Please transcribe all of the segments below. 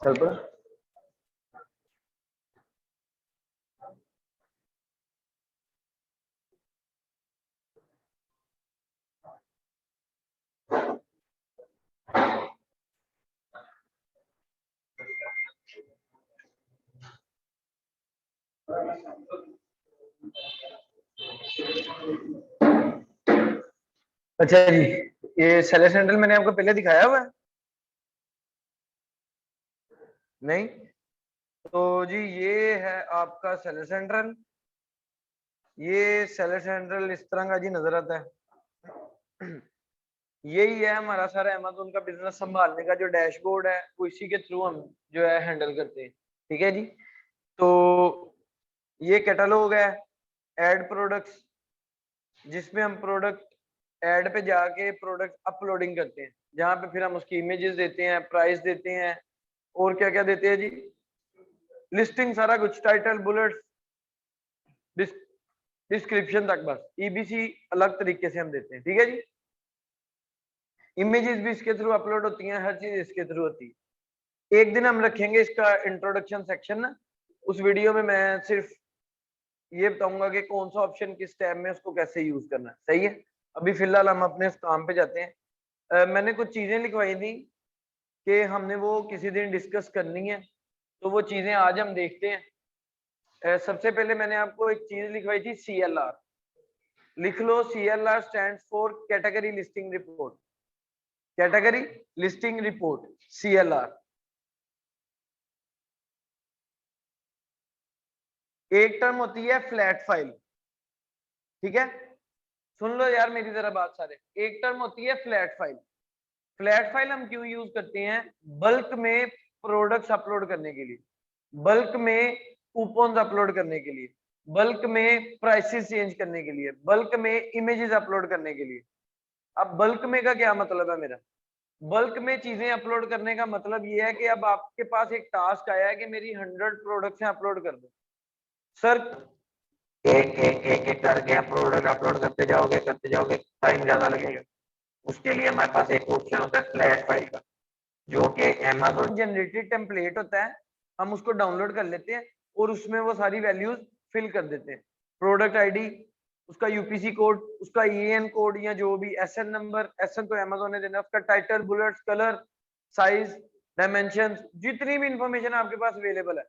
चल पड़ा। अच्छा जी, ये सेलर सेंट्रल मैंने आपको पहले दिखाया हुआ है? नहीं? तो जी ये है आपका सेलर सेंट्रल। ये सेलर सेंट्रल इस तरह का जी नजर आता है। यही है हमारा सारा अमेज़न का बिजनेस संभालने का जो डैशबोर्ड है, वो इसी के थ्रू हम जो है हैंडल करते हैं। ठीक है जी। तो ये कैटलॉग है ऐड प्रोडक्ट्स, जिसमें हम प्रोडक्ट ऐड पे जाके प्रोडक्ट अपलोडिंग करते हैं, जहां पे फिर हम उसकी इमेजेस देते हैं, प्राइस देते हैं, और क्या क्या देते हैं जी, लिस्टिंग, सारा कुछ, टाइटल, बुलेट्स, डिस्क्रिप्शन तक, बस ईबीसी अलग तरीके से हम देते हैं। ठीक है जी। इमेजेस भी इसके थ्रू अपलोड होती हैं, हर चीज इसके थ्रू होती है। एक दिन हम रखेंगे इसका इंट्रोडक्शन सेक्शन ना, उस वीडियो में मैं सिर्फ ये बताऊंगा कि कौन सा ऑप्शन किस टैब में उसको कैसे यूज करना है। सही है। अभी फिलहाल हम अपने उस काम पे जाते हैं। मैंने कुछ चीजें लिखवाई थी कि हमने वो किसी दिन डिस्कस करनी है, तो वो चीजें आज हम देखते हैं। सबसे पहले मैंने आपको एक चीज लिखवाई थी, CLR। लिख लो, CLR stands for category listing report. Category listing report, CLR। एक टर्म होती है फ्लैट फाइल। ठीक है, सुन लो यार मेरी जरा बात सारे। एक टर्म होती है फ्लैट फाइल। फ्लैट फाइल हम क्यों यूज करते हैं? बल्क में प्रोडक्ट्स अपलोड करने के लिए, बल्क में कूपन्स अपलोड करने के लिए, बल्क में प्राइसेस चेंज करने के लिए, बल्क में इमेजेस अपलोड करने के लिए। अब बल्क में का क्या मतलब है मेरा? बल्क में चीजें अपलोड करने का मतलब ये है कि अब आपके पास एक टास्क आया है कि मेरी 100 प्रोडक्ट्स अपलोड कर दो। सर एक एक एक एक करके प्रोडक्ट अपलोड करते जाओगे, टाइम ज्यादा लगेगा। उसके लिए हमारे पास एक ऑप्शन होता है फ्लैट फाइल का, जो कि Amazon जनरेटेड टेम्पलेट होता है। हम उसको डाउनलोड कर लेते हैं और उसमें वो सारी वैल्यूज फिल कर देते हैं। प्रोडक्ट आईडी, उसका यूपीसी कोड, उसका EN कोड, या जो भी SN नंबर, SN तो Amazon ने देना, उसका title, bullets, colour, size, dimension, जितनी भी इंफॉर्मेशन आपके पास अवेलेबल है,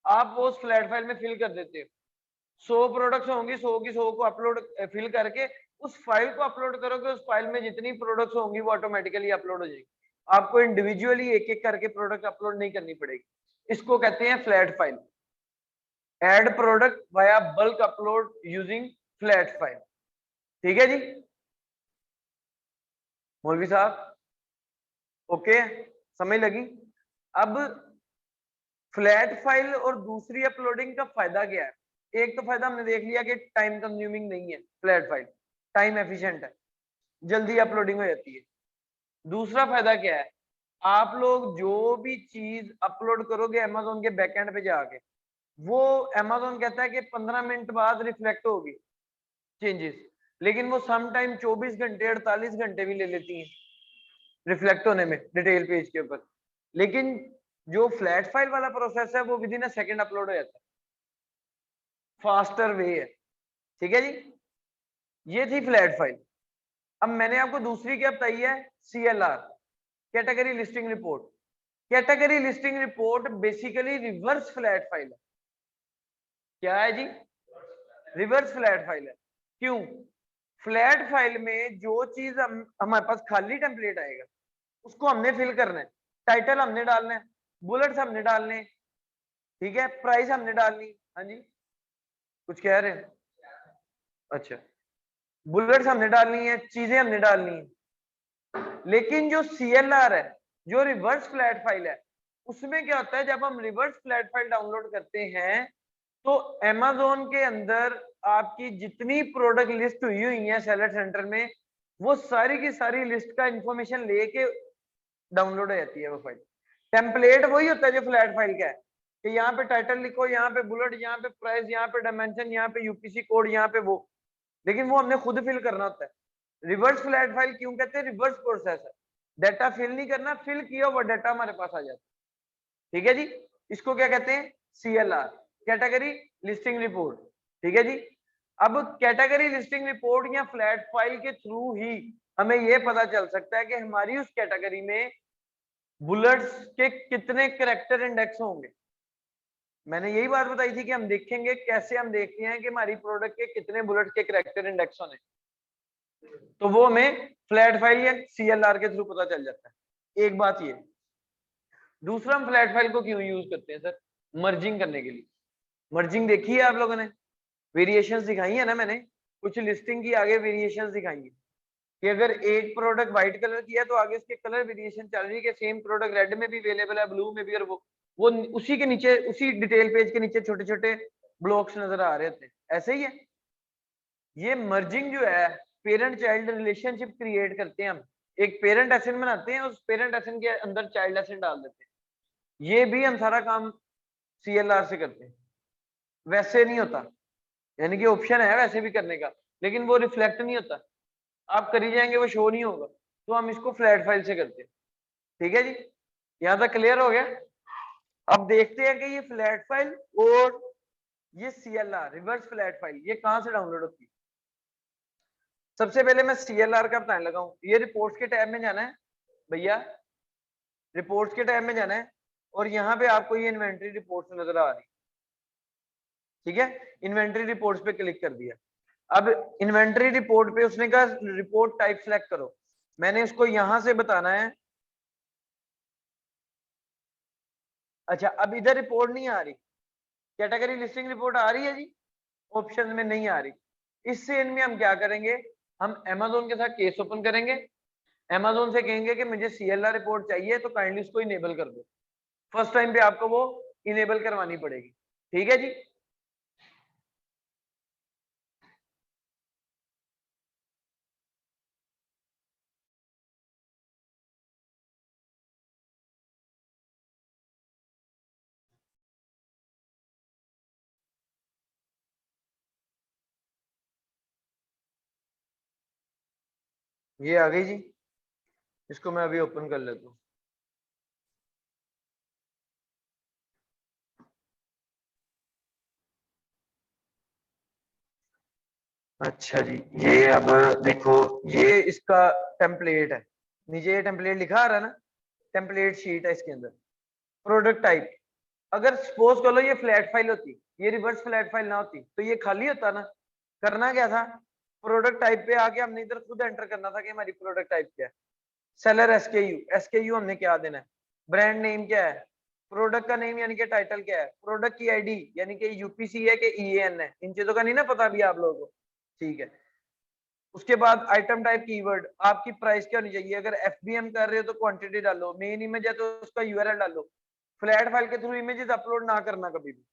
आप वो उस फ्लैट फाइल में फिल कर देते हो। 100 प्रोडक्ट्स होंगी, 100 की 100 को अपलोड फिल करके उस फाइल को अपलोड करोगे, उस फाइल में जितनी प्रोडक्ट्स होंगी वो ऑटोमेटिकली अपलोड हो जाएगी। आपको इंडिविजुअली एक एक करके प्रोडक्ट अपलोड नहीं करनी पड़ेगी। इसको कहते हैं flat file. Add product via bulk upload using flat file. ठीक है जी मौलवी साहब, ओके, समझ लगी? अब फ्लैट फाइल और दूसरी अपलोडिंग का फायदा क्या है? एक तो फायदा हमने देख लिया कि टाइम कंज्यूमिंग नहीं है, फ्लैट फाइल टाइम एफिशिएंट है, जल्दी अपलोडिंग हो जाती है। दूसरा फायदा क्या है? आप लोग जो भी चीज अपलोड करोगे Amazon के बैकएंड पे जाके, वो Amazon कहता है कि 15 मिनट बाद रिफ्लेक्ट होगी चेंजेस, लेकिन वो सम टाइम 24 घंटे 48 घंटे भी ले लेती हैं रिफ्लेक्ट होने में डिटेल पेज के ऊपर। लेकिन जो फ्लैट फाइल वाला प्रोसेस है वो with in a second upload हो जाता है, फास्टर वे है। ठीक है जी, ये थी फ्लैट फाइल। अब मैंने आपको दूसरी क्या बताई है? CLR, category listing report. Category listing report basically reverse flat file है। क्या है जी? रिवर्स फ्लैट फाइल है। क्यों? फ्लैट फाइल में जो चीज हमारे पास खाली टेम्पलेट आएगा उसको हमने फिल करना है, टाइटल हमने डालना है, बुलेट्स हमने डालने, ठीक है, प्राइस हमने डालनी। हाँ जी, कुछ कह रहे हैं? अच्छा, बुलेट्स हमने डालनी है, चीजें हमने डालनी है। लेकिन जो CLR है, जो रिवर्स फ्लैट फाइल है, उसमें क्या होता है, जब हम रिवर्स फ्लैट फाइल डाउनलोड करते हैं तो Amazon के अंदर आपकी जितनी प्रोडक्ट लिस्ट हुई है सेलर सेंटर में, वो सारी की सारी लिस्ट का इंफॉर्मेशन लेके डाउनलोड हो जाती है वो फाइल। टेम्पलेट वही होता है जो फ्लैट फाइल का है, कि यहाँ पे टाइटल लिखो, यहाँ पे बुलेट, यहाँ पे प्राइस, यहाँ पे डायमेंशन, यहाँ पे यूपीसी कोड, यहाँ पे वो, लेकिन वो हमने खुद फिल करना होता है। रिवर्स फ्लैट फाइल क्यों कहते हैं? रिवर्स प्रोसेस है, डाटा फिल नहीं करना, फिल किया हुआ डाटा हमारे पास आ जाता है। ठीक है जी, इसको क्या कहते हैं? CLR, category listing report. ठीक है जी, अब कैटेगरी लिस्टिंग रिपोर्ट या फ्लैट फाइल के थ्रू ही हमें यह पता चल सकता है कि हमारी उस कैटेगरी में बुलेट्स के कितने कैरेक्टर इंडेक्स होंगे। मैंने यही बात बताई थी कि हम देखेंगे कैसे, हम देखते हैं कि हमारी प्रोडक्ट के कितने बुलेट के कैरेक्टर इंडेक्स होने, तो वो हमें फ्लैट फाइल या CLR के थ्रू पता चल जाता है। एक बात ये, दूसरा हम फ्लैट फाइल को क्यों यूज करते हैं सर? मर्जिंग करने के लिए। मर्जिंग देखी है आप लोगों ने, वेरिएशंस दिखाई है ना मैंने, कुछ लिस्टिंग की आगे वेरिएशंस दिखाई है कि अगर एक प्रोडक्ट व्हाइट कलर की है तो आगे उसके कलर वेरिएशन चल रही है कि सेम प्रोडक्ट रेड में भी अवेलेबल है, ब्लू में भी, और वो उसी के नीचे, उसी डिटेल पेज के नीचे छोटे छोटे ब्लॉक्स नजर आ रहे थे। ऐसे ही है ये मर्जिंग जो है, पेरेंट चाइल्ड रिलेशनशिप क्रिएट करते हैं हम, एक पेरेंट एसएन बनाते हैं, उस पेरेंट एसएन के अंदर चाइल्ड एसएन डाल देते हैं। ये भी हम सारा काम CLR से करते हैं, वैसे नहीं होता, यानी कि ऑप्शन है वैसे भी करने का, लेकिन वो रिफ्लेक्ट नहीं होता, आप करी जाएंगे वो शो नहीं होगा, तो हम इसको फ्लैट फाइल से करते हैं। ठीक है जी, यहां तक क्लियर हो गया? अब देखते हैं कि ये फ्लैट फाइल और ये CLR रिवर्स फ्लैट फाइल ये कहां से डाउनलोड होती है। सबसे पहले मैं CLR का बताने लगा हूं। ये रिपोर्ट्स के टैब में जाना है भैया, रिपोर्ट्स के टैब में जाना है, और यहाँ पे आपको ये इन्वेंट्री रिपोर्ट्स नजर आ रही, ठीक है, इन्वेंट्री रिपोर्ट्स पे क्लिक कर दिया। अब इन्वेंट्री रिपोर्ट पे उसने कहा रिपोर्ट टाइप सेलेक्ट करो, मैंने उसको यहां से बताना है। अच्छा, अब इधर रिपोर्ट नहीं आ रही, कैटेगरी लिस्टिंग रिपोर्ट आ रही है जी, ऑप्शन में नहीं आ रही। इससे इनमें हम क्या करेंगे, हम Amazon के साथ केस ओपन करेंगे, Amazon से कहेंगे कि मुझे CLR रिपोर्ट चाहिए, तो काइंडली उसको इनेबल कर दो। फर्स्ट टाइम पे आपको वो इनेबल करवानी पड़ेगी। ठीक है जी, ये आ गई जी, इसको मैं अभी ओपन कर लेता हूँ। अच्छा जी, ये अब देखो, ये इसका टेम्पलेट है, नीचे ये टेम्पलेट लिखा आ रहा है ना, टेम्पलेट शीट है इसके अंदर। प्रोडक्ट टाइप, अगर सपोज कर लो ये फ्लैट फाइल होती, ये रिवर्स फ्लैट फाइल ना होती, तो ये खाली होता ना। करना क्या था, प्रोडक्ट टाइप पे आके हमने इधर खुद एंटर करना था कि हमारी प्रोडक्ट टाइप क्या है। सेलर एसकेयू हमने क्या देना है, ब्रांड नेम क्या है, प्रोडक्ट का नेम यानी कि टाइटल क्या है, प्रोडक्ट की आईडी यानी कि यूपीसी है कि ईएन है, इन चीजों का नहीं ना पता अभी आप लोगों को। ठीक है, उसके बाद आइटम टाइप कीवर्ड, आपकी प्राइस क्या होनी चाहिए, अगर एफबीएम कर रहे हो तो क्वांटिटी डालो, मेन इमेज है तो उसका यूआरएल डालो। फ्लैट फाइल के थ्रू इमेजेस अपलोड ना करना कभी भी,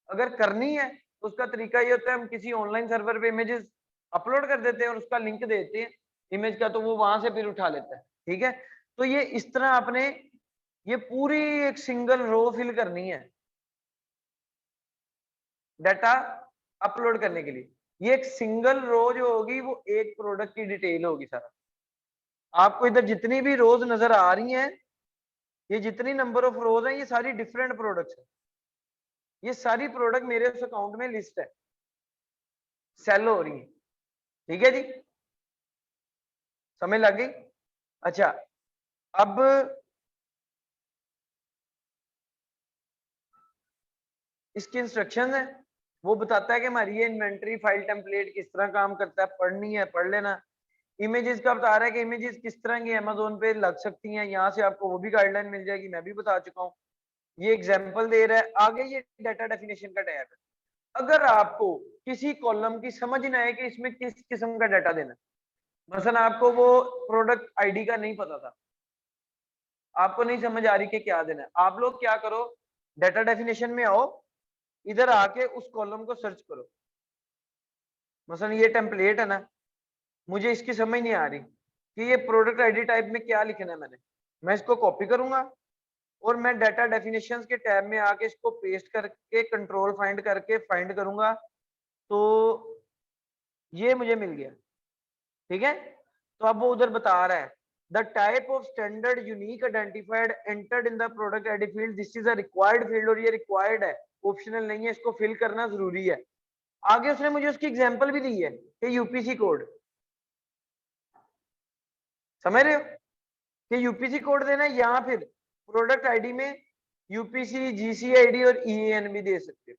अगर करनी है तो उसका तरीका ये होता है, हम किसी ऑनलाइन सर्वर पे इमेजेस अपलोड कर देते हैं और उसका लिंक देते हैं इमेज का, तो वो वहां से फिर उठा लेता है। ठीक है, तो ये इस तरह आपने ये पूरी एक सिंगल रो फिल करनी है डाटा अपलोड करने के लिए। ये एक सिंगल रो जो होगी वो एक प्रोडक्ट की डिटेल होगी सारा। आपको इधर जितनी भी रोज नजर आ रही हैं, ये जितनी नंबर ऑफ रोज हैं, ये सारी डिफरेंट प्रोडक्ट्स हैं। ये सारी प्रोडक्ट मेरे उस अकाउंट में लिस्ट है, सेल हो रही है। ठीक है जी, समझ लग गई? अच्छा, अब इसकी इंस्ट्रक्शन है, वो बताता है कि हमारी ये इन्वेंटरी फाइल टेम्पलेट किस तरह काम करता है, पढ़नी है पढ़ लेना। इमेजेस का बता रहा है कि इमेजेस किस तरह की अमेजोन पे लग सकती हैं, यहाँ से आपको वो भी गाइडलाइन मिल जाएगी, मैं भी बता चुका हूँ। ये एग्जाम्पल दे रहा है आगे, ये डाटा डेफिनेशन का टैब है। अगर आपको किसी कॉलम की समझ ना आए कि इसमें किस किस्म का डाटा देना, मसलन आपको वो प्रोडक्ट आईडी का नहीं पता था, आपको नहीं समझ आ रही कि क्या देना है, आप लोग क्या करो, डाटा डेफिनेशन में आओ, इधर आके उस कॉलम को सर्च करो। मसलन ये टेम्पलेट है ना, मुझे इसकी समझ नहीं आ रही कि ये प्रोडक्ट आईडी टाइप में क्या लिखना है, मैं इसको कॉपी करूंगा और मैं डाटा डेफिनेशंस के टैब में आके इसको पेस्ट करके कंट्रोल फाइंड करके फाइंड करूंगा, तो ये मुझे मिल गया। ठीक है, तो अब वो उधर बता रहा है the type of standard unique identified entered in the product ID field, this is a required field, और ये required है, ऑप्शनल नहीं है, इसको फिल करना जरूरी है। आगे उसने मुझे उसकी एग्जांपल भी दी है कि यूपीसी कोड, समझ रहे हो कि यूपीसी कोड देना है, या फिर प्रोडक्ट आईडी में यूपीसी, जीसीआईडी और ईएन भी दे सकते हो।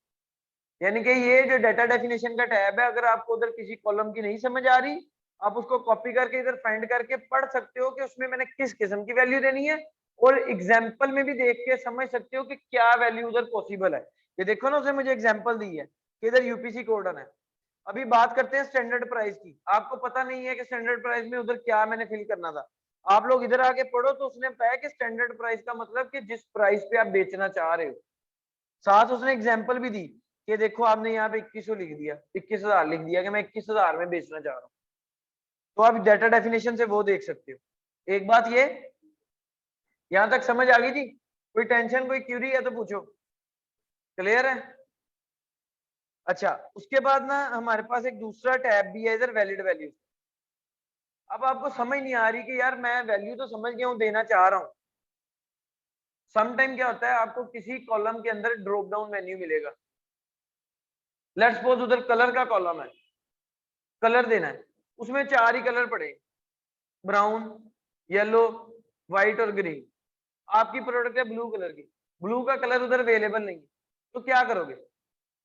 यानी कि ये जो डाटा डेफिनेशन का टैब है, अगर आपको उधर किसी कॉलम की नहीं समझ आ रही, आप उसको कॉपी करके इधर फाइंड करके पढ़ सकते हो कि उसमें मैंने किस किस्म की वैल्यू देनी है, और एग्जाम्पल में भी देख के समझ सकते हो कि क्या वैल्यू उधर पॉसिबल है। ये देखो ना, उसने मुझे एग्जाम्पल दी है कि इधर यूपीसी कोड आना है। अभी बात करते हैं स्टैंडर्ड प्राइस की। आपको पता नहीं है कि स्टैंडर्ड प्राइस में उधर क्या मैंने फिल करना था, आप लोग इधर आके पढ़ो तो उसने बताया कि स्टैंडर्ड प्राइस का मतलब कि जिस प्राइस पे आप बेचना चाह रहे हो। साथ उसने एग्जाम्पल भी दी कि देखो आपने यहाँ पे 2100 लिख दिया, 21,000 लिख दिया कि मैं 21,000 में बेचना चाह रहा हूँ, तो आप डाटा डेफिनेशन से वो देख सकते हो। एक बात ये, यहां तक समझ आ गई थी? कोई टेंशन, कोई क्यूरी है तो पूछो। क्लियर है? अच्छा, उसके बाद ना हमारे पास एक दूसरा टैब भी है इधर, वैलिड वैल्यू। अब आपको समझ नहीं आ रही कि यार मैं वैल्यू तो समझ गया हूँ, देना चाह रहा हूँ। समटाइम क्या होता है, आपको किसी कॉलम के अंदर ड्रॉप डाउन मेन्यू मिलेगा। लेट्स सपोज उधर कलर का कॉलम है, कलर देना है, उसमें 4 ही कलर पड़े, ब्राउन, येलो, व्हाइट और ग्रीन। आपकी प्रोडक्ट है ब्लू कलर की, ब्लू का कलर उधर अवेलेबल नहीं है, तो क्या करोगे?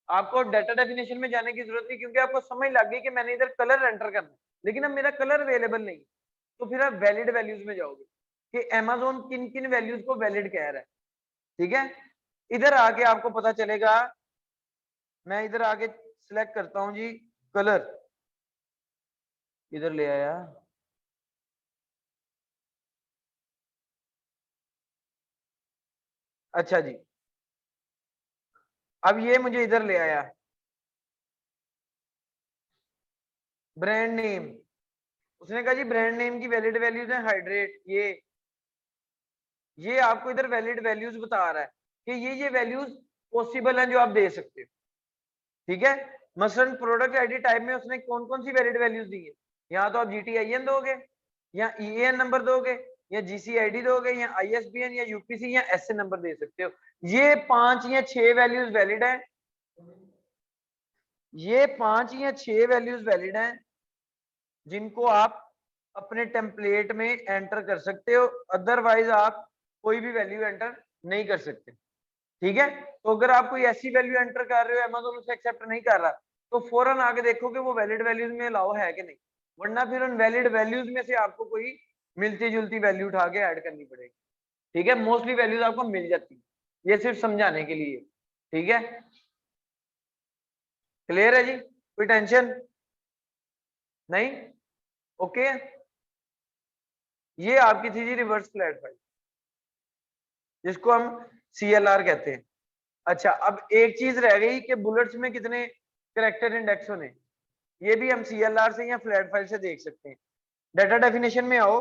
आपको डाटा डेफिनेशन में जाने की जरूरत नहीं, क्योंकि आपको समझ लग गई कि मैंने इधर कलर एंटर करना है, लेकिन अब मेरा कलर अवेलेबल नहीं, तो फिर आप वैलिड वैल्यूज में जाओगे कि अमेजोन किन किन वैल्यूज को वैलिड कह रहा है। ठीक है, इधर आके आपको पता चलेगा, मैं इधर आके सिलेक्ट करता हूं जी कलर, इधर ले आया, अच्छा जी, अब ये मुझे इधर ले आया ब्रांड नेम। उसने कहा जी ब्रांड नेम की वैलिड वैल्यूज है हाइड्रेट, ये आपको इधर वैलिड वैल्यूज बता रहा है कि ये वैल्यूज पॉसिबल हैं जो आप दे सकते हो। ठीक है, मसलन प्रोडक्ट आईडी टाइप में उसने कौन कौन सी वैलिड वैल्यूज दी है, यहाँ तो आप जीटीआईएन दोगे, या ईएन नंबर दोगे, या जीसीआईडी दोगे, या आईएसबीएन, या यूपीसी, या एसए नंबर दे सकते हो। ये 5 या 6 वैल्यूज वैलिड है, ये 5 या 6 वैल्यूज वैलिड हैं जिनको आप अपने टेम्पलेट में एंटर कर सकते हो, अदरवाइज आप कोई भी वैल्यू एंटर नहीं कर सकते। ठीक है, तो अगर आप कोई ऐसी वैल्यू एंटर कर रहे हो अमेज़न उसे एक्सेप्ट नहीं कर रहा, तो फौरन आगे देखो कि वो वैलिड वैल्यूज में अलाउ है कि नहीं, वरना फिर उन वैलिड वैल्यूज में से आपको कोई मिलती जुलती वैल्यू उठा के ऐड करनी पड़ेगी। ठीक है, मोस्टली वैल्यूज आपको मिल जाती है, ये सिर्फ समझाने के लिए। ठीक है, क्लियर है जी? कोई टेंशन नहीं? ओके, ये आपकी थी जी रिवर्स फ्लैट फाइल, जिसको हम CLR कहते हैं। अच्छा, अब एक चीज रह गई कि बुलेट्स में कितने करेक्टर इंडेक्स होने, ये भी हम CLR से या फ्लैट फाइल से देख सकते हैं। डाटा डेफिनेशन में आओ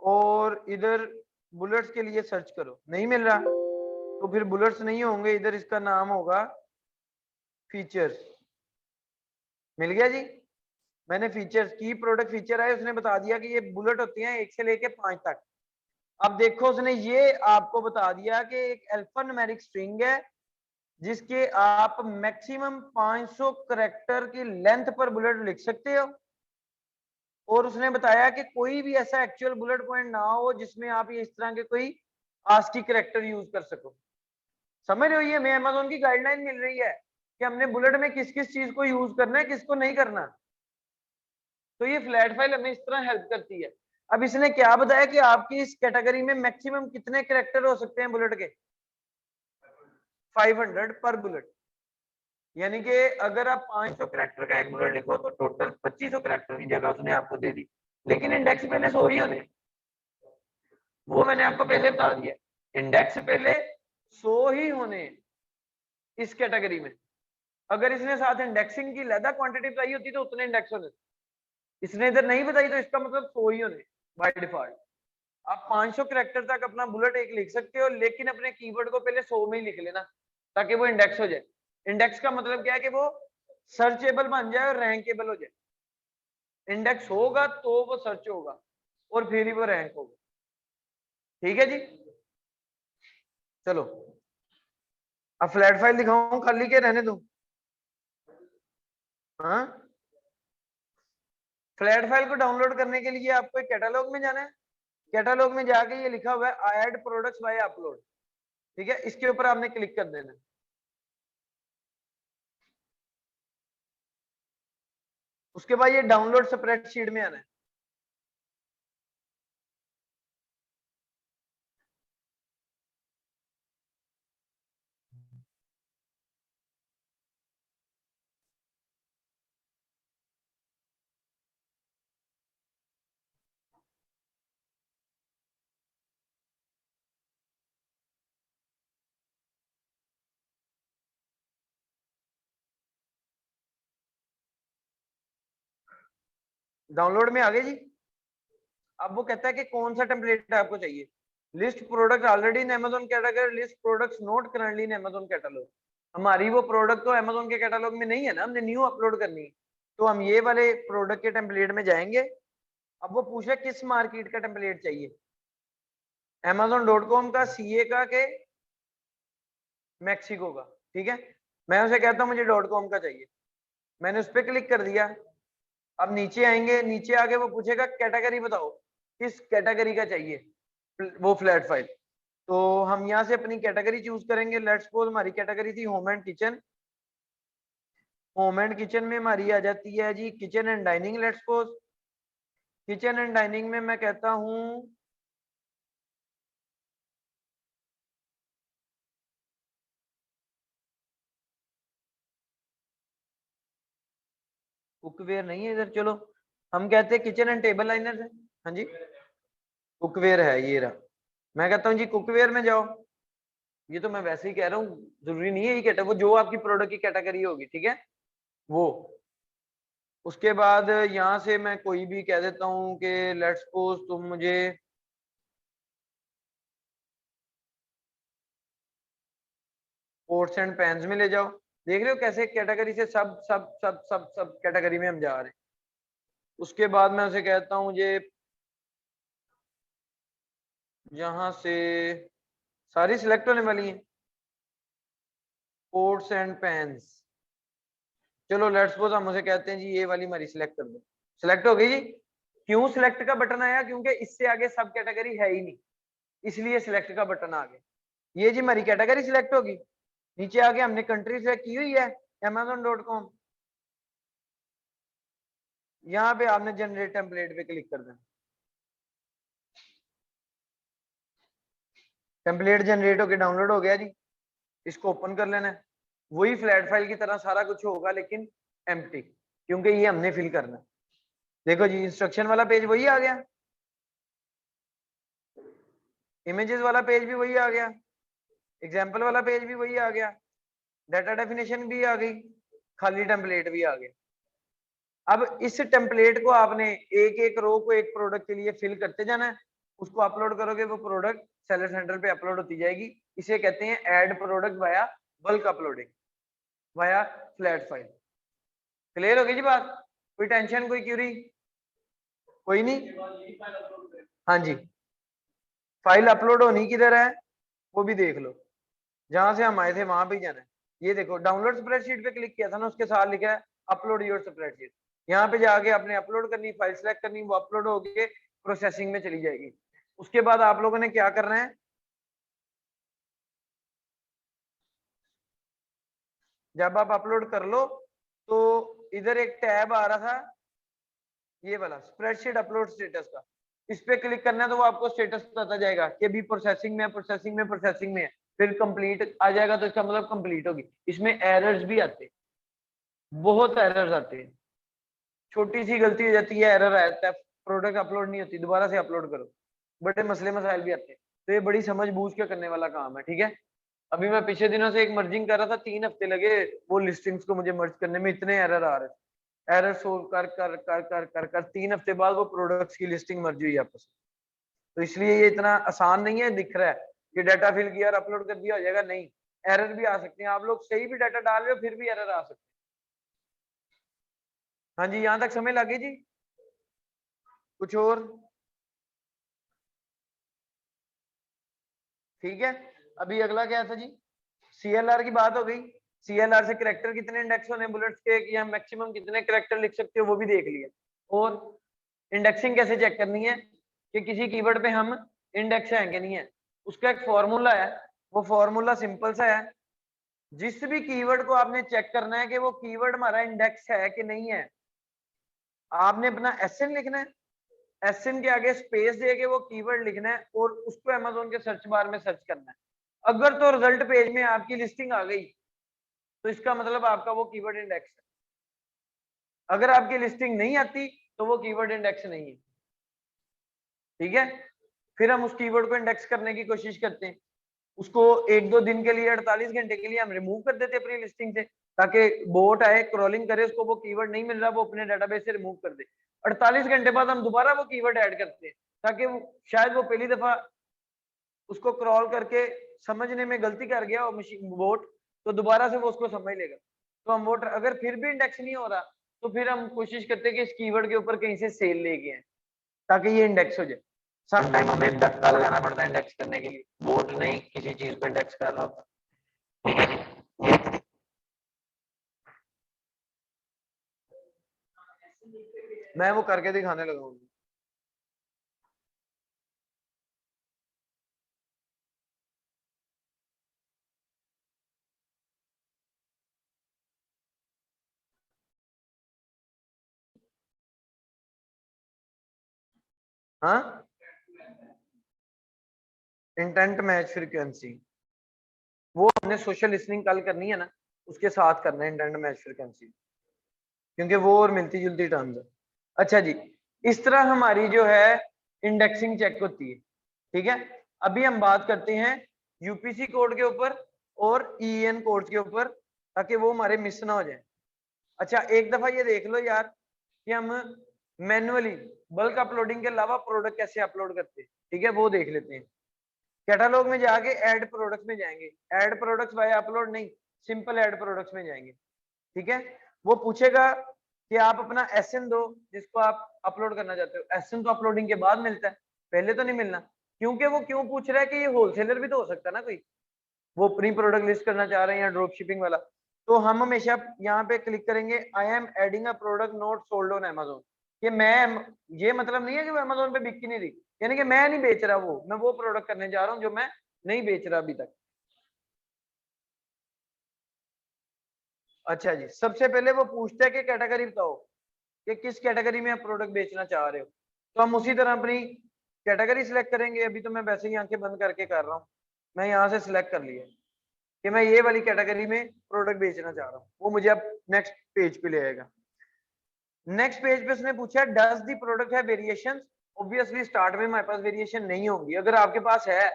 और इधर बुलेट्स के लिए सर्च करो, नहीं मिल रहा तो फिर बुलेट्स नहीं होंगे, इधर इसका नाम होगा फीचर्स। मिल गया जी? मैंने फीचर्स की प्रोडक्ट फीचर है, उसने बता दिया कि ये बुलेट होती हैं 1 से लेके 5 तक। अब देखो उसने ये आपको बता दिया कि एक अल्फान्यूमेरिक स्ट्रिंग है जिसके आप मैक्सिमम 500 करेक्टर की लेंथ पर बुलेट लिख सकते हो, और उसने बताया कि कोई भी ऐसा एक्चुअल बुलेट पॉइंट ना हो जिसमें आप ये इस तरह के कोई आस्की करेक्टर यूज कर सको। समझ रहे हो, ये हमें अमेज़न की गाइडलाइन मिल रही है कि हमने बुलेट में किस किस चीज को यूज करना है, किसको नहीं करना। तो ये फ्लैट फाइल हमें इस तरह हेल्प करती है। अब इसने क्या बताया कि आपकी इस कैटेगरी में मैक्सिमम कितने करेक्टर हो सकते हैं बुलेट के? 500 पर बुलेट। यानी कि अगर आप 500 करेक्टर का एक बुलेट लिखो तो टोटल 2500 करेक्टर की जगह उसने आपको दे दी, लेकिन इंडेक्स पहले 100 ही होने, वो मैंने आपको पहले बता दिया, इंडेक्स पहले 100 ही होने इस कैटेगरी में। अगर इसने साथ इंडेक्सिंग की ज्यादा क्वांटिटी बताई होती तो उतने इंडेक्स होने, इसने इधर नहीं बताई तो इसका मतलब 100 ही होने बाय डिफॉल्ट। आप 500 करेक्टर तक अपना बुलेट एक लिख सकते हो, लेकिन अपने कीवर्ड को पहले 100 में ही लिख लेना ताकि वो इंडेक्स हो जाए। इंडेक्स का मतलब क्या है कि वो सर्चेबल बन जाए और रैंकेबल हो जाए। इंडेक्स होगा तो वो सर्च होगा और फिर ही वो रैंक होगा। ठीक है जी, चलो अब फ्लैट फाइल दिखाऊं खाली के रहने दूं? हाँ, फ्लैट फाइल को डाउनलोड करने के लिए आपको एक कैटलॉग में जाना है। कैटलॉग में जाके ये लिखा हुआ है ऐड प्रोडक्ट्स बाय अपलोड, ठीक है, इसके ऊपर आपने क्लिक कर देना है। उसके बाद ये डाउनलोड स्प्रेडशीट में आना है। डाउनलोड में आ गए जी। अब वो कहता है कि कौन सा टेम्पलेट आपको चाहिए। List product already in Amazon category, list products not currently in Amazon catalogue. हमारी वो प्रोडक्ट तो अमेज़न के कैटलॉग में नहीं है ना, हमने न्यू अपलोड करनी है। तो हम ये वाले प्रोडक्ट के टेम्पलेट में जाएंगे। अब वो पूछ रहा है किस मार्केट का टेम्पलेट चाहिए, amazon.com का, सीए का, के मैक्सिको का। ठीक है, मैं उसे कहता हूँ मुझे .com का चाहिए। मैंने उस पर क्लिक कर दिया। अब नीचे आएंगे, नीचे आके वो पूछेगा कैटेगरी बताओ किस कैटेगरी का चाहिए वो फ्लैट फाइल। तो हम यहाँ से अपनी कैटेगरी चूज करेंगे। लेट्स सपोज हमारी कैटेगरी थी home and kitchen. Home and kitchen में हमारी आ जाती है जी kitchen and dining. Let's suppose kitchen and dining में मैं कहता हूँ कुकवेयर नहीं है इधर, चलो हम कहते हैं किचन एंड टेबल लाइनर है। हाँ जी, कुकवेयर है ये रहा। मैं कहता हूँ जी कुकवेयर में जाओ। ये तो मैं वैसे ही कह रहा हूँ, जरूरी नहीं है ये कैटेगरी, वो जो आपकी प्रोडक्ट की कैटेगरी होगी, ठीक है वो। उसके बाद यहाँ से मैं कोई भी कह देता हूँ कि लेट्स सपोज तुम मुझे पोर्ट्स एंड पैंस में ले जाओ। देख रहे हो कैसे कैटेगरी से सब सब सब सब सब कैटेगरी में हम जा रहे हैं। उसके बाद मैं उसे कहता हूँ मुझे यहाँ से सारी सिलेक्ट होने वाली हैं पोर्ट्स एंड पैंस। चलो लेट्स सपोज हम उसे कहते हैं जी ये वाली हमारी सिलेक्ट कर दो। सिलेक्ट हो गई जी। क्यों सिलेक्ट का बटन आया? क्योंकि इससे आगे सब कैटेगरी है ही नहीं, इसलिए सिलेक्ट का बटन आ गया। ये जी हमारी कैटेगरी सिलेक्ट होगी। नीचे आगे हमने कंट्री सिलेक्ट की हुई है amazon.com। यहाँ पे आपने जनरेट टेम्पलेट पे क्लिक कर देना। टेम्पलेट जनरेट होकर डाउनलोड हो गया जी। इसको ओपन कर लेना है। वही फ्लैट फाइल की तरह सारा कुछ होगा लेकिन एम्प्टी, क्योंकि ये हमने फिल करना है। देखो जी इंस्ट्रक्शन वाला पेज वही आ गया, इमेजेस वाला पेज भी वही आ गया, एग्जाम्पल वाला पेज भी वही आ गया, डाटा डेफिनेशन भी आ गई, खाली टेम्पलेट भी आ गया। अब इस टेम्पलेट को आपने एक एक रो को एक प्रोडक्ट के लिए फिल करते जाना है। उसको अपलोड करोगे वो प्रोडक्ट सेलर सेंटर पे अपलोड होती जाएगी। इसे कहते हैं add product via bulk uploading via flat file. Clear हो गई जी बात? कोई टेंशन, कोई क्यूरी? कोई नहीं। हाँ जी, फाइल अपलोड होनी किधर है वो भी देख लो। जहां से हम आए थे वहां पे ही जाना है। ये देखो डाउनलोड स्प्रेडशीट पे क्लिक किया था ना, उसके साथ लिखा है अपलोड योर स्प्रेडशीट। यहाँ पे जाके आपने अपलोड करनी, फाइल सेलेक्ट करनी, वो अपलोड होके प्रोसेसिंग में चली जाएगी। उसके बाद आप लोगों ने क्या करना है, जब आप अपलोड कर लो तो इधर एक टैब आ रहा था ये वाला स्प्रेडशीट अपलोड स्टेटस का। इस पे क्लिक करना है तो वो आपको स्टेटस बताता जाएगा कि अभी प्रोसेसिंग में है, प्रोसेसिंग में, प्रोसेसिंग में है। फिर कंप्लीट आ जाएगा तो इसका मतलब कंप्लीट होगी। इसमें एरर्स भी आते हैं, बहुत एरर्स आते हैं। छोटी सी गलती हो जाती है, एरर आता है, प्रोडक्ट अपलोड नहीं होती, दोबारा से अपलोड करो। बड़े मसले मसाइल भी आते हैं। तो ये बड़ी समझ बूझ के करने वाला काम है, ठीक है। अभी मैं पिछले दिनों से एक मर्जिंग कर रहा था, 3 हफ्ते लगे वो लिस्टिंग्स को मुझे मर्ज करने में, इतने एरर आ रहे थे। एरर सोल्व कर कर कर कर कर कर 3 हफ्ते बाद वो प्रोडक्ट्स की लिस्टिंग मर्ज हुई आपस में। तो इसलिए ये इतना आसान नहीं है दिख रहा है कि डाटा फिल किया और अपलोड कर दिया हो जाएगा, नहीं। एरर भी आ सकते हैं, आप लोग सही भी डाटा डाल रहे हो फिर भी एरर आ सकते हैं। हाँ जी, यहाँ तक समझ लगी जी? कुछ और? ठीक है, अभी अगला क्या था जी? CLR की बात हो गई। CLR से कैरेक्टर कितने इंडेक्स होने बुलेट्स के, या मैक्सिमम कितने कैरेक्टर लिख सकते हो वो भी देख लिया। और इंडेक्सिंग कैसे चेक करनी है कि किसी कीवर्ड पे हम इंडेक्स है कि नहीं है, उसका एक फॉर्मूला है। वो फॉर्मूला सिंपल सा है, जिस भी कीवर्ड को आपने चेक करना है कि वो कीवर्ड हमारा इंडेक्स है कि नहीं है, आपने अपना एसएन लिखना है, एसएन के आगे स्पेस देके वो कीवर्ड लिखना है और उसको अमेज़न के सर्च बार में सर्च करना है। अगर तो रिजल्ट पेज में आपकी लिस्टिंग आ गई तो इसका मतलब आपका वो कीवर्ड इंडेक्स है। अगर आपकी लिस्टिंग नहीं आती तो वो कीवर्ड इंडेक्स नहीं है। ठीक है, फिर हम उस कीवर्ड को इंडेक्स करने की कोशिश करते हैं। उसको 1-2 दिन के लिए, 48 घंटे के लिए हम रिमूव कर देते हैं अपनी लिस्टिंग से, ताकि बोट आए क्रॉलिंग करे, उसको वो कीवर्ड नहीं मिल रहा, वो अपने डेटाबेस से रिमूव कर दे। 48 घंटे बाद हम दोबारा वो कीवर्ड ऐड करते हैं, ताकि शायद वो पहली दफा उसको क्रॉल करके समझने में गलती कर गया और मशीन बोट, तो दोबारा से वो उसको समझ लेगा। तो हम बोट अगर फिर भी इंडेक्स नहीं हो रहा तो फिर हम कोशिश करते हैं कि इस कीवर्ड के ऊपर कहीं से सेल लेके आए ताकि ये इंडेक्स हो जाए। सम टाइम हमें धक्का लगाना पड़ता है इंडेक्स करने के लिए, बोट नहीं किसी चीज पे इंडेक्स कर रहा होता। मैं वो करके दिखाने लगा हूँ। हाँ, इंटेंट मैच फ्रीक्वेंसी वो हमने सोशल लिसनिंग कल करनी है ना, उसके साथ करना है इंटेंट मैच फ्रीक्वेंसी, क्योंकि वो और मिलती जुलती टर्म्स है। अच्छा जी, इस तरह हमारी जो है इंडेक्सिंग चेक होती है। ठीक है, अभी हम बात करते हैं यूपीसी कोड के ऊपर और ईएन कोड के ऊपर, ताकि वो हमारे मिस ना हो जाए। अच्छा, एक दफा ये देख लो यार कि हम मैन्युअली बल्क अपलोडिंग के अलावा प्रोडक्ट कैसे अपलोड करते हैं। ठीक है, वो देख लेते हैं। कैटालॉग में जाके ऐड प्रोडक्ट्स में जाएंगे, ऐड प्रोडक्ट्स बाय अपलोड नहीं, सिंपल ऐड प्रोडक्ट्स में जाएंगे। ठीक है, वो पूछेगा कि आप अपना एसएन दो जिसको आप अपलोड करना चाहते हो। एसएन तो अपलोडिंग के बाद मिलता है, पहले तो नहीं मिलना। क्योंकि वो क्यों पूछ रहा है कि ये होलसेलर भी तो हो सकता है ना, कोई वो प्री प्रोडक्ट लिस्ट करना चाह रहे हैं या ड्रॉप शिपिंग वाला। तो हम हमेशा यहाँ पे क्लिक करेंगे, I am adding a product not sold on Amazon. कि मैं, ये मतलब नहीं है कि वो अमेजोन पे बिक नहीं रही, यानी कि मैं नहीं बेच रहा, वो मैं वो प्रोडक्ट करने जा रहा हूँ जो मैं नहीं बेच रहा अभी तक। अच्छा जी, सबसे पहले वो पूछता है कि कैटेगरी बताओ कि किस कैटेगरी में आप प्रोडक्ट बेचना चाह रहे हो। तो हम उसी तरह अपनी कैटेगरी सिलेक्ट करेंगे। अभी तो मैं वैसे ही आंखें बंद करके कर रहा हूँ, मैं यहाँ से सिलेक्ट कर लिया कि मैं ये वाली कैटेगरी में प्रोडक्ट बेचना चाह रहा हूँ। वो मुझे अब नेक्स्ट पेज पे ले आएगा। नेक्स्ट पेज पे उसने पूछा डज दी प्रोडक्ट है वेरिएशन। ऑब्वियसली स्टार्ट में हमारे पास वेरिएशन नहीं होंगी। अगर आपके पास है,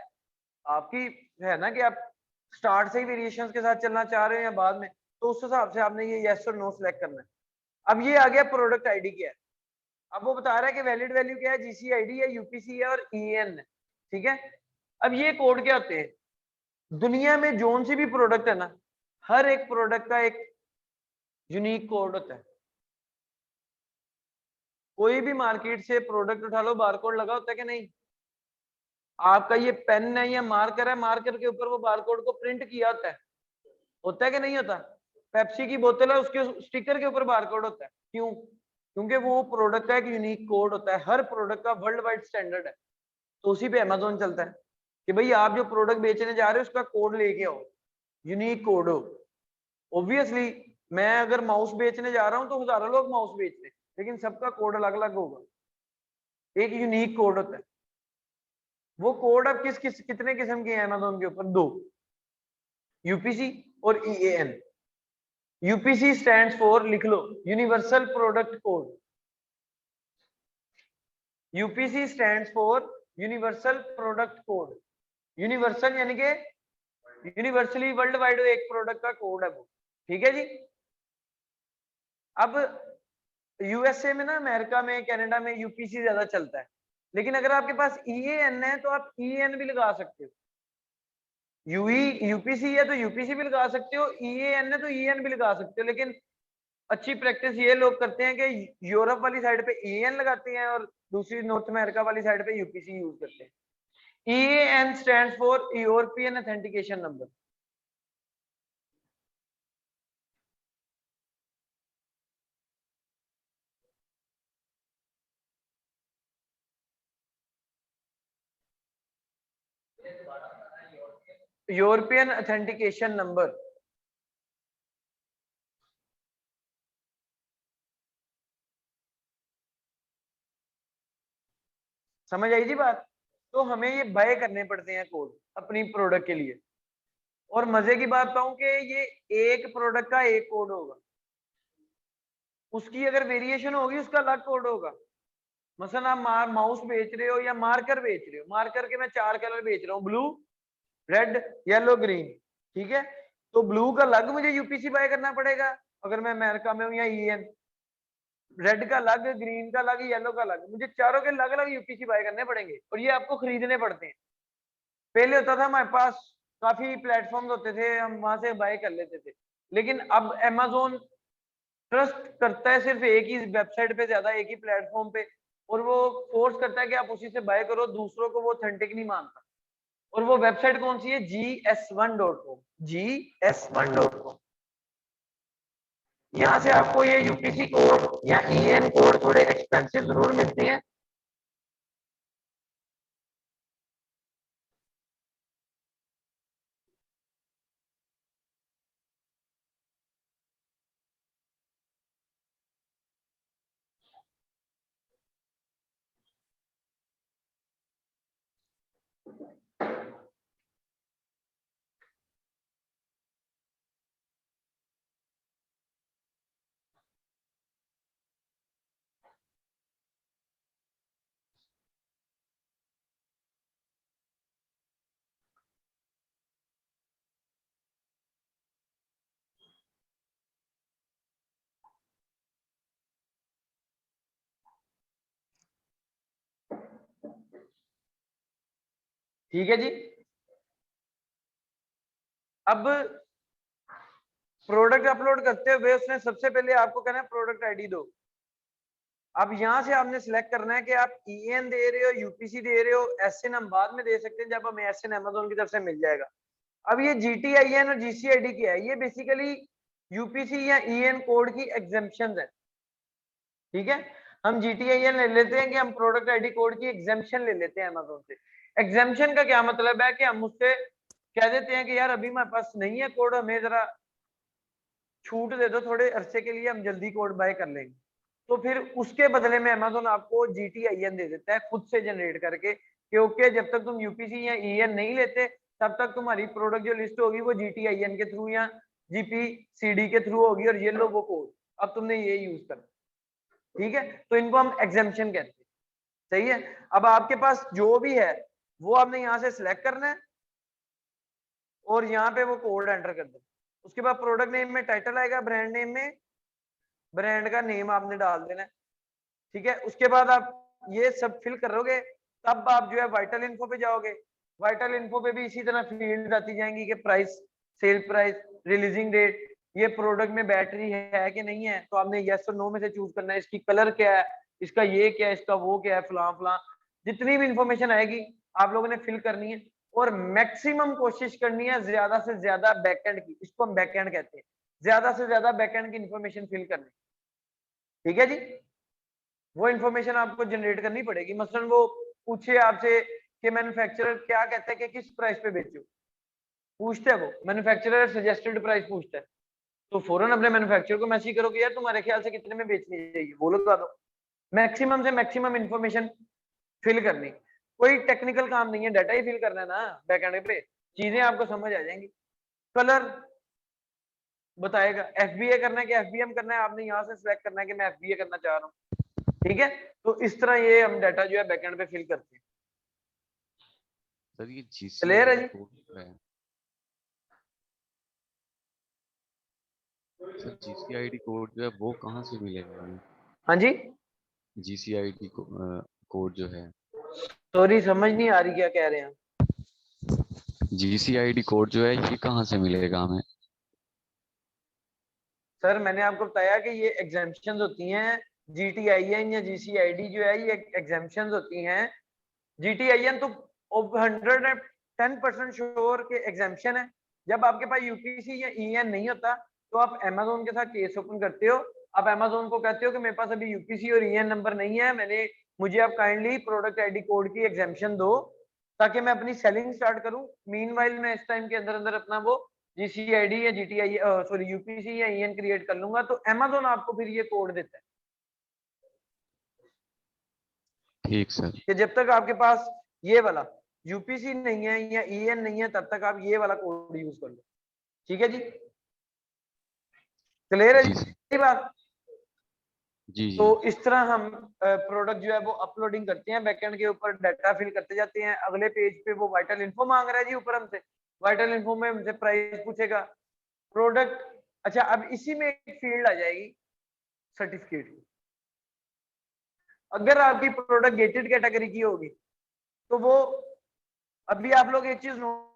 आपकी है ना कि आप स्टार्ट से ही वेरिएशन के साथ चलना चाह रहे हो या बाद में, तो उस हिसाब से आपने ये यस और नो सिलेक्ट करना है। अब ये आ गया प्रोडक्ट आईडी क्या है। अब वो बता रहा है कि वैलिड वैल्यू क्या है, जीसी आईडी है, यूपीसी है और ईएन है। ठीक है, अब ये कोड क्या होते हैं? दुनिया में जोन सी भी प्रोडक्ट है ना, हर एक प्रोडक्ट का एक यूनिक कोड होता है। कोई भी मार्केट से प्रोडक्ट उठा लो, बारकोड लगा होता है कि नहीं? आपका ये पेन है या मार्कर है, मार्कर के ऊपर वो बारकोड को प्रिंट किया होता है कि नहीं होता? पेप्सी की बोतल है, उसके स्टिकर के ऊपर बारकोड होता है। क्यों? क्योंकि वो प्रोडक्ट का एक यूनिक कोड होता है, हर प्रोडक्ट का वर्ल्ड वाइड स्टैंडर्ड है। तो उसी पे अमेजोन चलता है कि भाई आप जो प्रोडक्ट बेचने जा रहे हो उसका कोड लेके आओ, यूनिक कोड हो। ऑब्वियसली मैं अगर माउस बेचने जा रहा हूँ तो हजारों लोग माउस बेच रहे हैं, लेकिन सबका कोड अलग अलग होगा, एक यूनिक कोड होता है। वो कोड अब कितने किस्म के हैं अमेजोन के ऊपर? दो, यूपीसी और ईएएन। यूपीसी स्टैंड्स फॉर, लिख लो, universal product code. UPC stands for universal product code. Universal यानी कि यूनिवर्सली वर्ल्ड वाइड एक प्रोडक्ट का कोड है वो। ठीक है जी। अब यूएसए में ना, अमेरिका में, कनाडा में यूपीसी ज्यादा चलता है, लेकिन अगर आपके पास ईएएन है तो आप ईएन भी लगा सकते हो। यूपीसी है तो यूपीसी भी लगा सकते हो, ईएएन है तो ईएन भी लगा सकते हो। लेकिन अच्छी प्रैक्टिस ये लोग करते हैं कि यूरोप वाली साइड पे EN लगाते हैं और दूसरी नॉर्थ अमेरिका वाली साइड पे UPC यूज करते हैं। EAN stands for European authentication number. European authentication number. समझ आई जी बात? तो हमें ये बाय करने पड़ते हैं कोड अपनी प्रोडक्ट के लिए। और मजे की बात बताऊं कि ये एक प्रोडक्ट का एक कोड होगा, उसकी अगर वेरिएशन होगी उसका अलग कोड होगा। मसलन आप माउस बेच रहे हो या मार्कर बेच रहे हो, मार्कर के मैं 4 कलर बेच रहा हूँ, ब्लू, रेड, येलो, ग्रीन, ठीक है। तो ब्लू का अलग मुझे यूपीसी बाय करना पड़ेगा अगर मैं अमेरिका में हूँ, या EN। रेड का अलग, ग्रीन का अलग, येलो का अलग, मुझे चारों के अलग अलग यूपीसी बाय करने पड़ेंगे और ये आपको खरीदने पड़ते हैं। पहले होता था हमारे पास काफी प्लेटफॉर्म होते थे, हम वहां से बाय कर लेते थे, लेकिन अब Amazon ट्रस्ट करता है सिर्फ एक ही वेबसाइट पे, ज्यादा एक ही प्लेटफॉर्म पे, और वो फोर्स करता है कि आप उसी से बाय करो, दूसरों को वो ऑथेंटिक नहीं मानता। और वो वेबसाइट कौन सी है? GS1.com। GS1.com। यहाँ से आपको ये यूपीसी कोड या EN कोड थोड़े एक्सपेंसिव जरूर मिलते हैं। ठीक है जी। अब प्रोडक्ट अपलोड करते हुए उसने सबसे पहले आपको कहना है प्रोडक्ट आईडी दो। अब यहाँ से आपने सिलेक्ट करना है कि आप EN दे रहे हो, यूपीसी दे रहे हो, SN हम बाद में दे सकते हैं जब हमें SN Amazon की तरफ से मिल जाएगा। अब ये GTIN और GCID क्या है? ये बेसिकली यूपीसी या EN कोड की एग्जेम्पशन है, ठीक है। हम GTIN ले लेते हैं कि हम प्रोडक्ट आईडी कोड की एग्जेम्पशन ले लेते हैं Amazon से। एग्जेम्पशन का क्या मतलब है कि हम उससे कह देते हैं कि यार अभी हमारे पास नहीं है कोड, हमें जरा छूट दे दो थोड़े अरसे के लिए, हम जल्दी कोड बाय कर लेंगे। तो फिर उसके बदले में Amazon आपको GTIN दे देता है खुद से जनरेट करके, क्योंकि जब तक तुम यूपीसी या EN नहीं लेते तब तक तुम्हारी प्रोडक्ट जो लिस्ट होगी वो GTIN के थ्रू या GPCD के थ्रू होगी, और ये लो वो कोड, अब तुमने ये यूज करना, ठीक है। तो इनको हम एग्जेम्पशन कहते हैं, सही है। अब आपके पास जो भी है वो आपने यहाँ से सिलेक्ट करना है और यहाँ पे वो कोड एंटर कर देना। उसके बाद प्रोडक्ट नेम में टाइटल आएगा, ब्रांड नेम में ब्रांड का नेम आपने डाल देना है, ठीक है। उसके बाद आप ये सब फिल करोगे तब आप जो है वाइटल इन्फो पे जाओगे। वाइटल इन्फो पे भी इसी तरह फील्ड आती जाएंगी कि price, sale price, releasing date, ये प्रोडक्ट में बैटरी है कि नहीं है, तो आपने यस और नो में से चूज करना है। इसकी कलर क्या है, इसका ये क्या है, इसका वो क्या है, फलां फलां, जितनी भी इंफॉर्मेशन आएगी आप लोगों ने फिल करनी है। और मैक्सिमम कोशिश करनी है ज्यादा से ज्यादा बैकएंड की, इसको हम बैकएंड कहते हैं, ज्यादा से ज्यादा बैकएंड की इंफॉर्मेशन फिल करनी, ठीक है जी। वो इंफॉर्मेशन आपको जनरेट करनी पड़ेगी। मसलन वो पूछे आपसे कि मैन्युफैक्चरर क्या कहता है कि किस प्राइस पे बेचो, पूछते हैं वो मैन्युफैक्चरर सजेस्टेड प्राइस पूछता है, तो फौरन अपने मैन्युफैक्चरर को मैसेज करो कि यार तुम्हारे ख्याल से कितने में बेचनी चाहिए, वो बता दो। मैक्सिमम से मैक्सिमम इंफॉर्मेशन फिल करनी, कोई टेक्निकल काम नहीं है, डाटा ही फिल करना है ना बैकएंड पे, चीजें आपको समझ आ जाएंगी। कलर बताएगा, FBA करना है कि FBM करना है, आपने यहाँ से सिलेक्ट करना है कि मैं FBA करना चाह रहा हूँ, ठीक है। तो इस तरह ये हम डाटा जो है बैकएंड पे फिल करते हैं। सर ये क्लियर है GCID जी? कोड है, सर GCID कोड जो है वो कहाँ से मिलेगा हमें? हाँ जी, GCID कोड जो है, सॉरी समझ नहीं आ रही क्या कह रहे हैं। GCID कोड जो है ये कहाँ से मिलेगा हमें? सर मैंने आपको बताया कि ये एग्जाम्पशंस होती हैं, GTIN या GCID जो है ये एग्जाम्पशंस होती हैं। GTIN तो 110% श्योर के एग्जाम्पशन है। जब आपके पास यूपीसी या EN नहीं होता तो आप अमेजोन के साथ केस ओपन करते हो, आप अमेजोन को कहते हो कि मेरे पास अभी यूपीसी और EN नंबर नहीं है, मुझे आप काइंडली प्रोडक्ट आईडी कोड की एग्जाम्पशन दो ताकि मैं अपनी सेलिंग स्टार्ट करूं। मीनवाइल मैं इस टाइम के अंदर अंदर अपना वो GCID या GTI सॉरी यूपीसी या EN क्रिएट कर लूंगा, तो अमेजोन आपको फिर ये कोड देता है ठीक सर। कि जब तक आपके पास ये वाला यूपीसी नहीं है या EN नहीं है तब तक आप ये वाला कोड यूज कर लो। ठीक है जी, क्लियर है जी सर। जी बात। जी तो जी। इस तरह हम प्रोडक्ट जो है वो अपलोडिंग करते हैं, बैकएंड के ऊपर डाटा फिल करते जाते हैं। अगले पेज पे वो वाइटल इन्फो मांग रहा है जी ऊपर हमसे, वाइटल इन्फो में हमसे प्राइस पूछेगा, प्रोडक्ट। अच्छा, अब इसी में एक फील्ड आ जाएगी सर्टिफिकेट की। अगर आपकी प्रोडक्ट गेटेड कैटेगरी की होगी तो वो, अभी आप लोग एक चीज नोट